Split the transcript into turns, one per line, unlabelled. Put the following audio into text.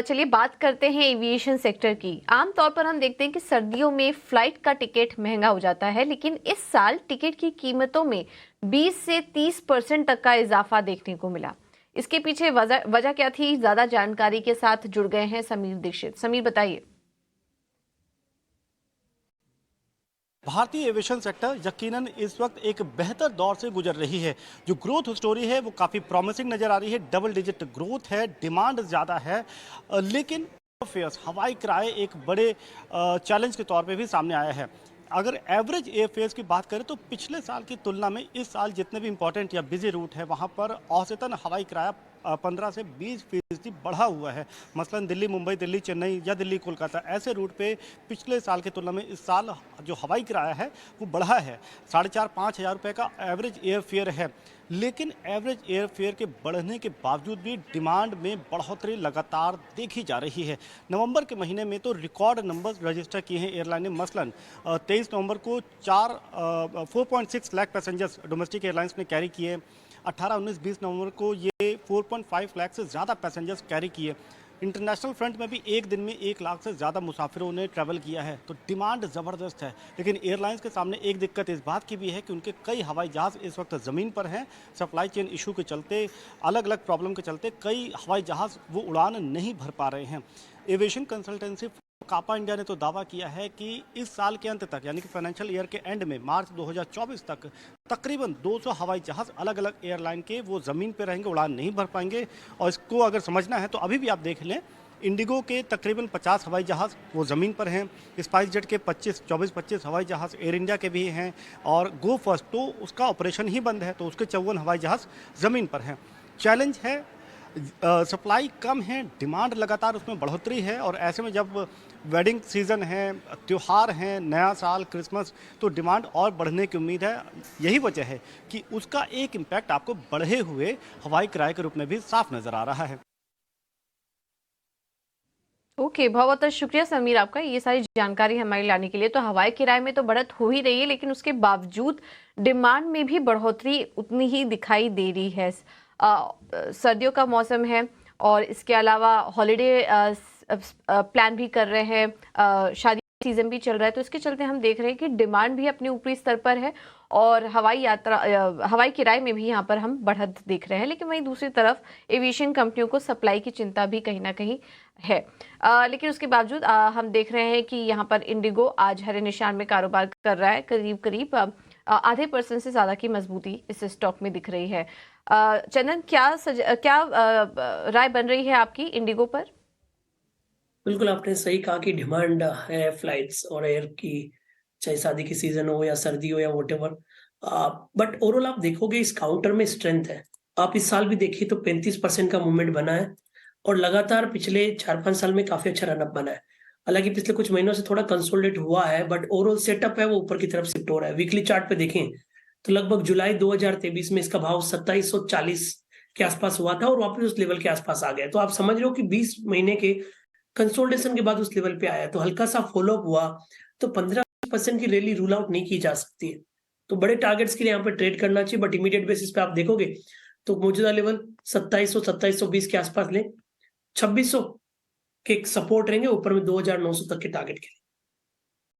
चलिए बात करते हैं एविएशन सेक्टर की। आमतौर पर हम देखते हैं कि सर्दियों में फ्लाइट का टिकट महंगा हो जाता है, लेकिन इस साल टिकट की कीमतों में 20 से 30% तक का इजाफा देखने को मिला। इसके पीछे वजह क्या थी? ज्यादा जानकारी के साथ जुड़ गए हैं समीर दीक्षित। समीर, बताइए।
भारतीय एविएशन सेक्टर यकीनन इस वक्त एक बेहतर दौर से गुजर रही है। जो ग्रोथ स्टोरी है वो काफ़ी प्रॉमिसिंग नज़र आ रही है। डबल डिजिट ग्रोथ है, डिमांड ज़्यादा है, लेकिन फेयर्स हवाई किराए एक बड़े चैलेंज के तौर पे भी सामने आया है। अगर एवरेज एयर फेयर्स की बात करें तो पिछले साल की तुलना में इस साल जितने भी इंपॉर्टेंट या बिजी रूट है वहाँ पर औसतन हवाई किराया 15 से 20% बढ़ा हुआ है। मसलन दिल्ली मुंबई, दिल्ली चेन्नई या दिल्ली कोलकाता, ऐसे रूट पे पिछले साल की तुलना में इस साल जो हवाई किराया है वो बढ़ा है। 4,500-5,000 रुपये का एवरेज एयर फेयर है। लेकिन एवरेज एयर फेयर के बढ़ने के बावजूद भी डिमांड में बढ़ोतरी लगातार देखी जा रही है। नवंबर के महीने में तो रिकॉर्ड नंबर्स रजिस्टर किए हैं एयरलाइन ने। मसलन 23 नवंबर को 4.6 लाख पैसेंजर्स डोमेस्टिक एयरलाइंस ने कैरी किए। 18, 19, 20 नवंबर को ये 4.5 लाख से ज़्यादा पैसेंजर्स कैरी किए। इंटरनेशनल फ्रंट में भी एक दिन में 1 लाख से ज़्यादा मुसाफिरों ने ट्रैवल किया है। तो डिमांड ज़बरदस्त है। लेकिन एयरलाइंस के सामने एक दिक्कत इस बात की भी है कि उनके कई हवाई जहाज़ इस वक्त ज़मीन पर हैं। सप्लाई चेन इशू के चलते, अलग अलग प्रॉब्लम के चलते कई हवाई जहाज़ वो उड़ान नहीं भर पा रहे हैं। एविएशन कंसल्टेंसी कापा इंडिया ने तो दावा किया है कि इस साल के अंत तक, यानी कि फाइनेंशियल ईयर के एंड में मार्च 2024 तक तकरीबन 200 हवाई जहाज़ अलग अलग एयरलाइन के वो ज़मीन पर रहेंगे, उड़ान नहीं भर पाएंगे। और इसको अगर समझना है तो अभी भी आप देख लें, इंडिगो के तकरीबन 50 हवाई जहाज़ वो ज़मीन पर हैं। स्पाइस जेट के 24-25 हवाई जहाज़ एयर इंडिया के भी हैं। और गो फर्स्ट तो उसका ऑपरेशन ही बंद है, तो उसके 54 हवाई जहाज़ ज़मीन पर हैं। चैलेंज है, सप्लाई कम है, डिमांड लगातार उसमें बढ़ोतरी है। और ऐसे में जब वेडिंग सीज़न है, त्यौहार हैं, नया साल, क्रिसमस, तो डिमांड और बढ़ने की उम्मीद है। यही वजह है कि उसका एक इम्पैक्ट आपको बढ़े हुए हवाई किराए के रूप में भी साफ नज़र आ रहा है।
ओके, बहुत बहुत शुक्रिया समीर आपका ये सारी जानकारी हमारे लाने के लिए। तो हवाई किराए में तो बढ़त हो ही रही है, लेकिन उसके बावजूद डिमांड में भी बढ़ोतरी उतनी ही दिखाई दे रही है। सर्दियों का मौसम है और इसके अलावा हॉलिडे प्लान भी कर रहे हैं, शादी सीजन भी चल रहा है, तो इसके चलते हम देख रहे हैं कि डिमांड भी अपने ऊपरी स्तर पर है और हवाई किराए में भी यहाँ पर हम बढ़त देख रहे हैं। लेकिन वहीं दूसरी तरफ एविएशन कंपनियों को सप्लाई की चिंता भी कहीं ना कहीं है। लेकिन उसके बावजूद हम देख रहे हैं कि यहाँ पर इंडिगो आज हरे निशान में कारोबार कर रहा है। करीब करीब आधे % से ज़्यादा की मजबूती इस स्टॉक में दिख रही है। चंदन, क्या राय बन रही है आपकी इंडिगो पर?
बिल्कुल, आपने सही कहा कि डिमांड है फ्लाइट्स और एयर की, चाहे शादी की सीज़न हो या सर्दी हो या व्हाटएवर। बट ओवरऑल आप देखोगे इस काउंटर में स्ट्रेंथ है। आप इस साल भी देखिए तो 35% का मूवमेंट बना है और लगातार पिछले 4-5 साल में काफ़ी अच्छा रन अप बना है। हालाँकि पिछले कुछ महीनों से थोड़ा कंसोलिडेट हुआ है, बट ओवरऑल सेटअप है वो ऊपर की तरफ शिफ्ट हो रहा है। वीकली चार्ट पे देखें तो लगभग जुलाई 2023 में इसका भाव 2740 के आसपास हुआ था और वापस उस लेवल के आसपास आ गया। तो आप समझ रहे हो कि 20 महीने के कंसोलिडेशन के बाद उस लेवल पे आया, तो हल्का-सा फ़ॉलो अप हुआ, तो 15% की रैली रूल आउट नहीं की जा सकती है। तो बड़े टारगेट्स के लिए यहाँ पे ट्रेड करना चाहिए, बट इमीडिएट बेसिस पे आप देखोगे, तो मौजूदा लेवल 2700-2720 के आसपास लें, 2600 के सपोर्ट रहेंगे, ऊपर में 2900 तक के टारगेट के लिए।